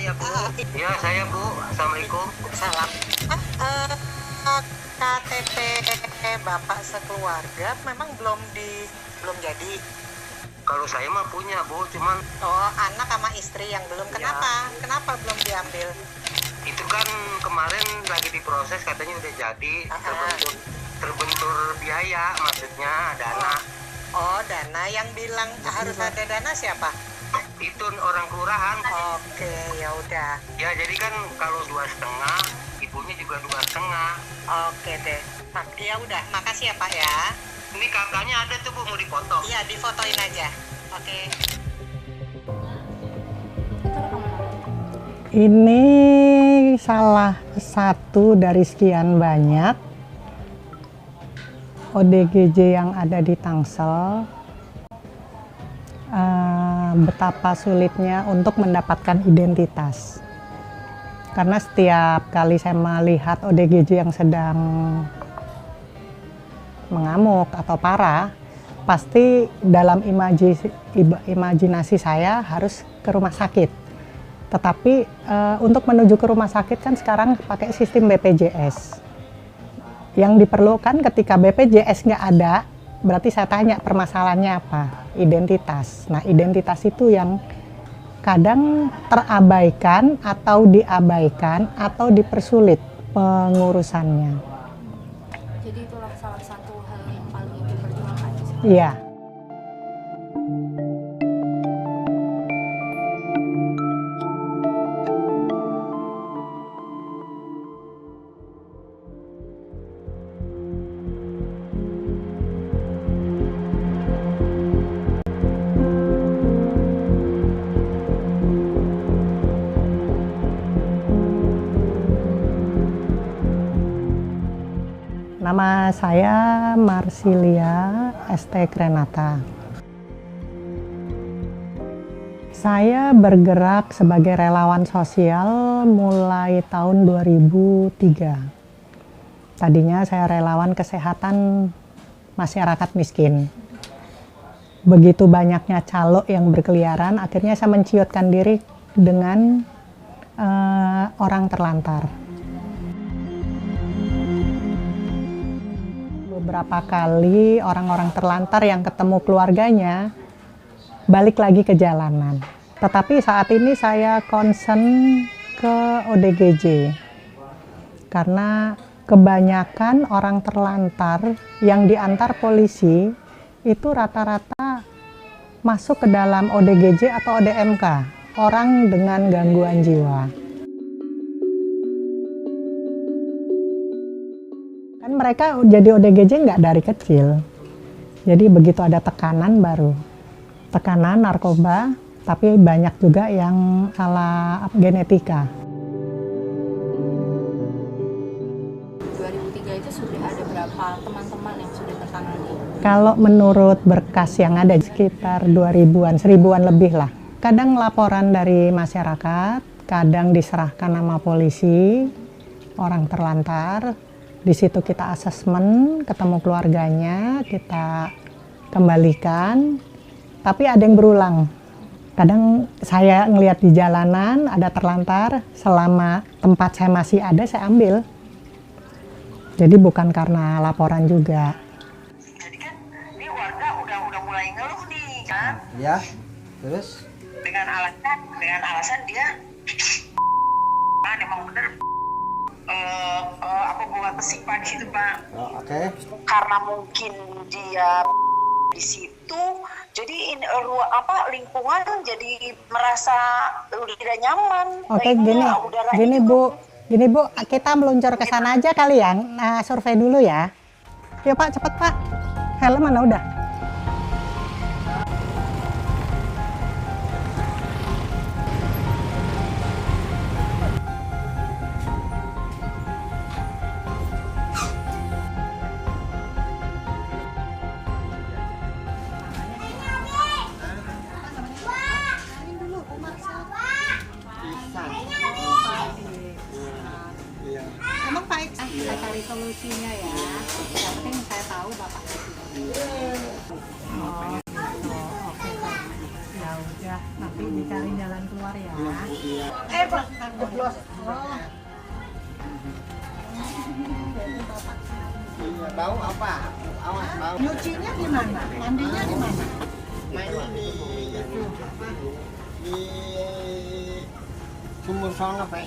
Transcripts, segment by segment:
Iya Bu. Iya saya Bu. Assalamualaikum. Salam. KTP Bapak sekeluarga memang belum jadi. Kalau saya mah punya Bu, cuman Oh, anak sama istri yang belum. Kenapa? Kenapa belum diambil? itu kan kemarin lagi diproses katanya udah jadi, terbentur biaya, maksudnya dana. Oh, dana. Yang bilang harus ada dana siapa? Itu orang kelurahan. Oke, ya udah. Ya jadi kan kalau 2,5, ibunya juga 2,5. Oke deh. Ya udah, makasih ya Pak ya. Ini kakaknya ada tuh Bu, mau dipoto. Iya, difotoin aja. Oke. Ini salah satu dari sekian banyak ODGJ yang ada di Tangsel. Betapa sulitnya untuk mendapatkan identitas. Karena setiap kali saya melihat ODGJ yang sedang mengamuk atau parah, pasti dalam imajinasi saya harus ke rumah sakit. Tetapi untuk menuju ke rumah sakit kan sekarang pakai sistem BPJS. Yang diperlukan ketika BPJS nggak ada, berarti saya tanya permasalahannya apa? Identitas. Nah, identitas itu yang kadang terabaikan atau diabaikan atau dipersulit pengurusannya. Jadi itulah salah satu hal yang paling ibu perjuangkan. Iya. Nama saya Marsilia ST Krenata. Saya bergerak sebagai relawan sosial mulai tahun 2003. Tadinya saya relawan kesehatan masyarakat miskin. Begitu banyaknya calo yang berkeliaran, akhirnya saya menciutkan diri dengan orang terlantar. Beberapa kali orang-orang terlantar yang ketemu keluarganya balik lagi ke jalanan. Tetapi saat ini saya concern ke ODGJ karena kebanyakan orang terlantar yang diantar polisi itu rata-rata masuk ke dalam ODGJ atau ODMK, orang dengan gangguan jiwa. Kan mereka jadi ODGJ nggak dari kecil, jadi begitu ada tekanan baru. Tekanan narkoba, tapi banyak juga yang salah genetika. 2003 itu sudah ada berapa teman-teman yang sudah tertangani? Kalau menurut berkas yang ada sekitar 2000-an, 1000-an lebih lah. Kadang laporan dari masyarakat, kadang diserahkan sama polisi, orang terlantar. Di situ kita asesmen, ketemu keluarganya, kita kembalikan. Tapi ada yang berulang. Kadang saya ngelihat di jalanan ada terlantar, selama tempat saya masih ada saya ambil. Jadi bukan karena laporan juga. Jadi kan ini warga udah mulai ngeluh nih kan? Ya, terus? Dengan alasan dia kan emang bener apa buat pesik Pak di situ Pak. Oh, oke. Karena mungkin dia di situ, jadi lingkungan jadi merasa tidak nyaman. Oke, gini Bu, kita meluncur ke sana aja kali ya. Nah, survei dulu ya. Yuk Pak, cepet Pak. Helm mana udah? Emang Pak, kita cari solusinya ya. Yang penting saya tahu Bapak. Ya, nanti dicari jalan keluar ya. Bau apa? Awas bau. Nyucinya di mana? Mandinya di mana? Mainnya di itu apa? Di sumur sono Pak.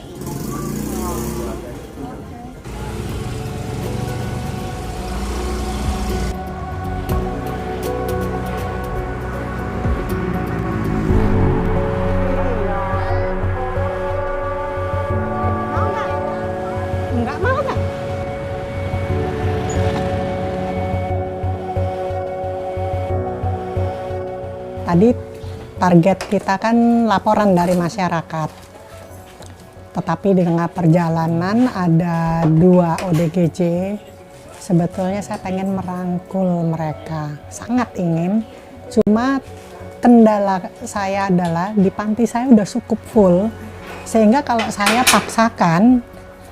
Mau nggak? Nggak mau nggak? Tadi target kita kan laporan dari masyarakat. Tetapi di tengah perjalanan ada 2 ODGJ. Sebetulnya saya pengen merangkul mereka, sangat ingin. Cuma kendala saya adalah di panti saya udah cukup full. Sehingga kalau saya paksakan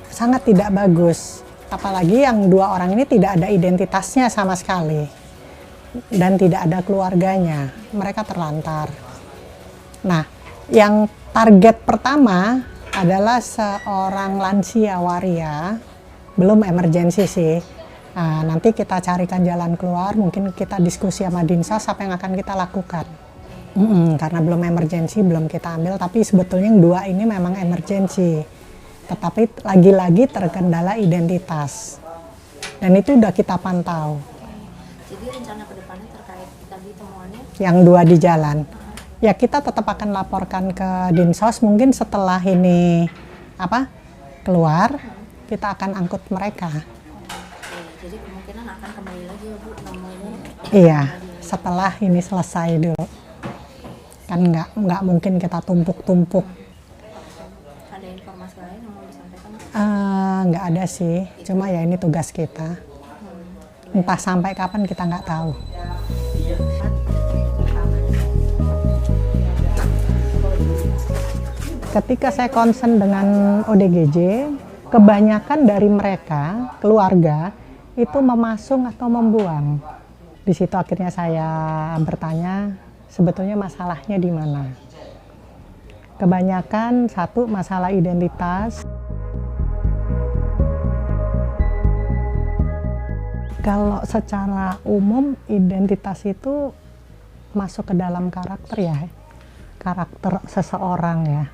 sangat tidak bagus. Apalagi yang 2 orang ini tidak ada identitasnya sama sekali. Dan tidak ada keluarganya, mereka terlantar. Nah, yang target pertama adalah seorang lansia waria, belum emergensi sih. Nah, nanti kita carikan jalan keluar, mungkin kita diskusi sama Dinsas apa yang akan kita lakukan. Karena belum emergensi, belum kita ambil, tapi sebetulnya yang 2 ini memang emergensi. Tetapi lagi-lagi terkendala identitas. Dan itu udah kita pantau. Jadi rencana kedepannya terkait tadi temuannya? Yang 2 di jalan. Ya kita tetap akan laporkan ke Dinsos, mungkin setelah ini keluar, kita akan angkut mereka. Jadi kemungkinan akan kembali lagi ya Bu, nemuin. Iya, setelah ini selesai dulu. Kan nggak mungkin kita tumpuk-tumpuk. Ada informasi lain yang mau disampaikan? Nggak ada sih, cuma ya ini tugas kita. Entah sampai kapan kita nggak tahu. Ketika saya concern dengan ODGJ, kebanyakan dari mereka, keluarga, itu memasung atau membuang. Di situ akhirnya saya bertanya, sebetulnya masalahnya di mana? Kebanyakan satu masalah identitas. Kalau secara umum identitas itu masuk ke dalam karakter ya, karakter seseorang ya.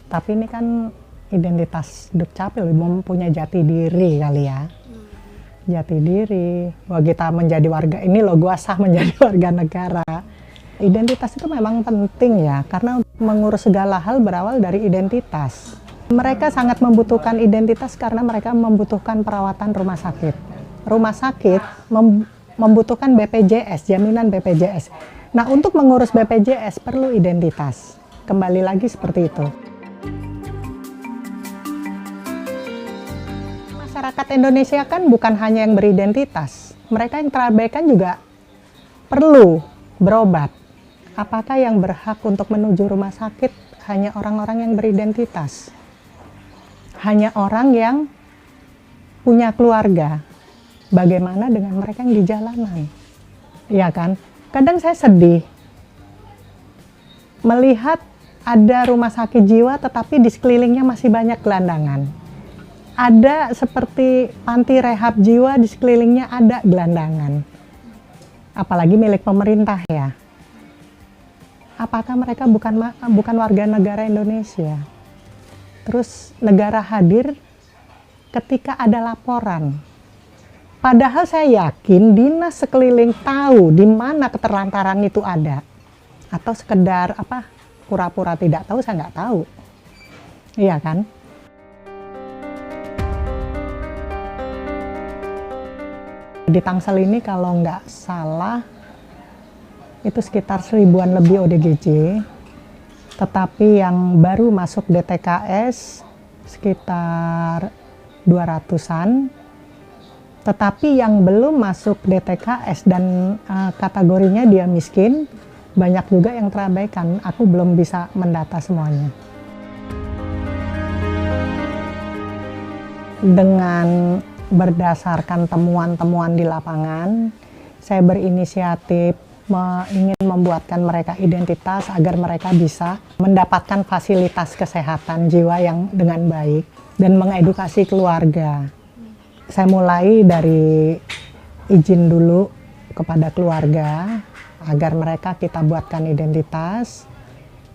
Tapi ini kan identitas Dukcapil, mempunyai jati diri kali ya. Jati diri, bahwa kita menjadi warga, ini loh gua sah menjadi warga negara. Identitas itu memang penting ya, karena mengurus segala hal berawal dari identitas. Mereka sangat membutuhkan identitas karena mereka membutuhkan perawatan rumah sakit. Rumah sakit membutuhkan BPJS, jaminan BPJS. Nah, untuk mengurus BPJS perlu identitas. Kembali lagi seperti itu. Masyarakat Indonesia kan bukan hanya yang beridentitas. Mereka yang terabaikan juga perlu berobat. Apakah yang berhak untuk menuju rumah sakit hanya orang-orang yang beridentitas? Hanya orang yang punya keluarga. Bagaimana dengan mereka yang di jalanan? Iya kan? Kadang saya sedih melihat ada rumah sakit jiwa tetapi di sekelilingnya masih banyak gelandangan. Ada seperti panti rehab jiwa di sekelilingnya ada gelandangan. Apalagi milik pemerintah ya. Apakah mereka bukan warga negara Indonesia? Terus negara hadir ketika ada laporan. Padahal saya yakin dinas sekeliling tahu di mana keterlantaran itu ada. Atau sekedar pura-pura tidak tahu, saya nggak tahu. Iya kan? Di Tangsel ini kalau nggak salah itu sekitar 1000-an lebih ODGJ. Tetapi yang baru masuk DTKS sekitar 200-an. Tetapi yang belum masuk DTKS dan kategorinya dia miskin, banyak juga yang terabaikan. Aku belum bisa mendata semuanya. Dengan berdasarkan temuan-temuan di lapangan, saya berinisiatif ingin membuatkan mereka identitas agar mereka bisa mendapatkan fasilitas kesehatan jiwa yang dengan baik dan mengedukasi keluarga. Saya mulai dari izin dulu kepada keluarga agar mereka kita buatkan identitas.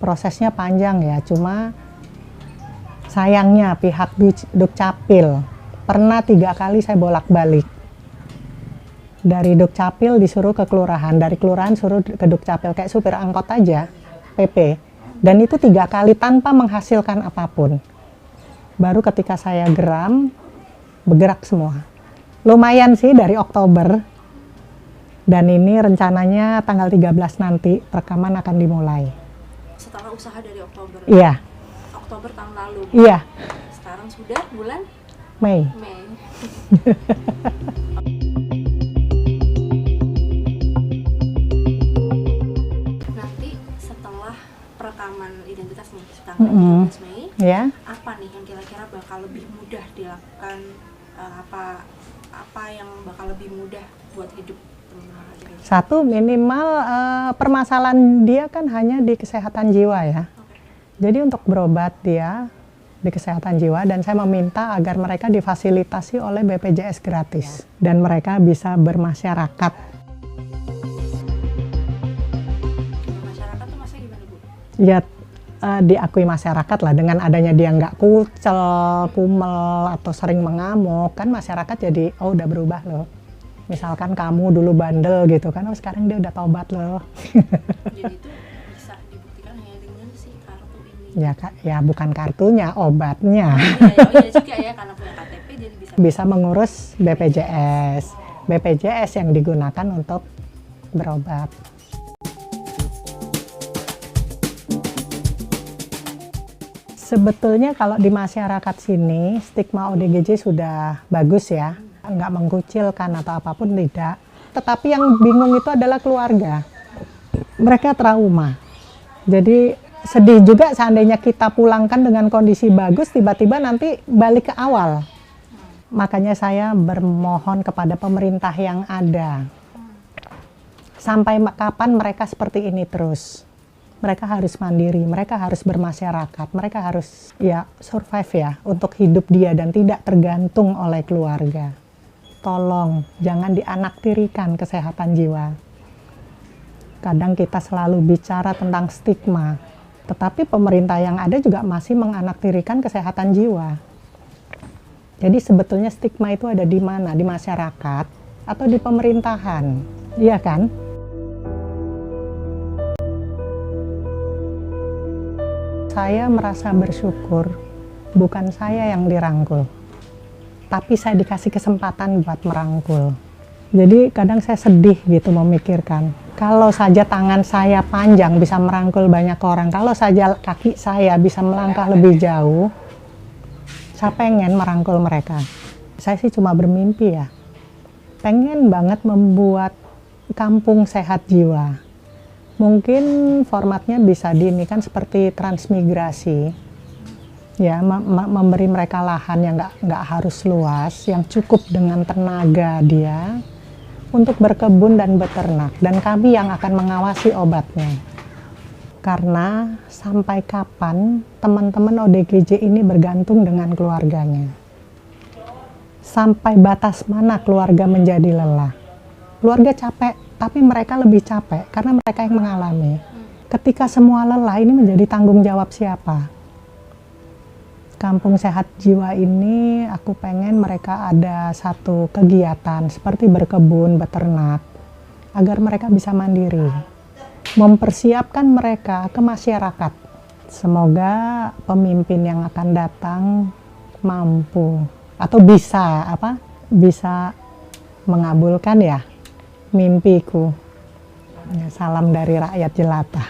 Prosesnya panjang ya, cuma sayangnya pihak Dukcapil pernah 3 kali saya bolak-balik. Dari Dukcapil disuruh ke kelurahan, dari kelurahan suruh ke Dukcapil, kayak supir angkot aja, PP. Dan itu 3 kali tanpa menghasilkan apapun. Baru ketika saya geram, bergerak semua. Lumayan sih dari Oktober. Dan ini rencananya tanggal 13 nanti rekaman akan dimulai. Setelah usaha dari Oktober. Iya. Oktober tahun lalu. Iya. Sekarang sudah bulan Mei. Mei. Nanti setelah perekaman identitas nih tanggal 13 Mei, Ya. apa nih yang kira-kira bakal lebih mudah dilakukan, apa yang bakal lebih mudah buat hidup teman-teman ADGJ? Satu, minimal permasalahan dia kan hanya di kesehatan jiwa ya. Jadi untuk berobat dia di kesehatan jiwa, dan saya meminta agar mereka difasilitasi oleh BPJS gratis dan mereka bisa bermasyarakat. Masyarakat tuh maksudnya gimana, Bu? Ya diakui masyarakat lah, dengan adanya dia nggak kucel, kumel atau sering mengamuk, kan masyarakat jadi oh udah berubah loh. Misalkan kamu dulu bandel gitu kan, oh sekarang dia udah tobat loh. Jadi itu bisa dibuktikan hanya dengan si kartu ini. Ya ya bukan kartunya, obatnya. Iya juga ya, karena punya KTP jadi Bisa mengurus BPJS. BPJS yang digunakan untuk berobat. Sebetulnya kalau di masyarakat sini stigma ODGJ sudah bagus ya, nggak mengkucilkan atau apapun, tidak. Tetapi yang bingung itu adalah keluarga. Mereka trauma. Jadi sedih juga seandainya kita pulangkan dengan kondisi bagus, tiba-tiba nanti balik ke awal. Makanya saya bermohon kepada pemerintah yang ada. Sampai kapan mereka seperti ini terus? Mereka harus mandiri, mereka harus bermasyarakat, mereka harus ya survive ya untuk hidup dia dan tidak tergantung oleh keluarga. Tolong jangan dianaktirikan kesehatan jiwa. Kadang kita selalu bicara tentang stigma, tetapi pemerintah yang ada juga masih menganaktirikan kesehatan jiwa. Jadi sebetulnya stigma itu ada di mana? Di masyarakat atau di pemerintahan? Iya kan? Saya merasa bersyukur, bukan saya yang dirangkul, tapi saya dikasih kesempatan buat merangkul. Jadi kadang saya sedih gitu memikirkan, kalau saja tangan saya panjang bisa merangkul banyak orang, kalau saja kaki saya bisa melangkah lebih jauh, saya pengen merangkul mereka. Saya sih cuma bermimpi ya, pengen banget membuat kampung sehat jiwa. Mungkin formatnya bisa kan seperti transmigrasi, ya memberi mereka lahan yang nggak harus luas, yang cukup dengan tenaga dia untuk berkebun dan beternak, dan kami yang akan mengawasi obatnya. Karena sampai kapan teman-teman ODGJ ini bergantung dengan keluarganya? Sampai batas mana keluarga menjadi lelah? Keluarga capek, tapi mereka lebih capek karena mereka yang mengalami. Ketika semua lelah, ini menjadi tanggung jawab siapa? Kampung Sehat Jiwa ini aku pengen mereka ada satu kegiatan seperti berkebun, beternak, agar mereka bisa mandiri. Mempersiapkan mereka ke masyarakat. Semoga pemimpin yang akan datang mampu atau bisa mengabulkan ya mimpiku. Ya, salam dari rakyat jelata.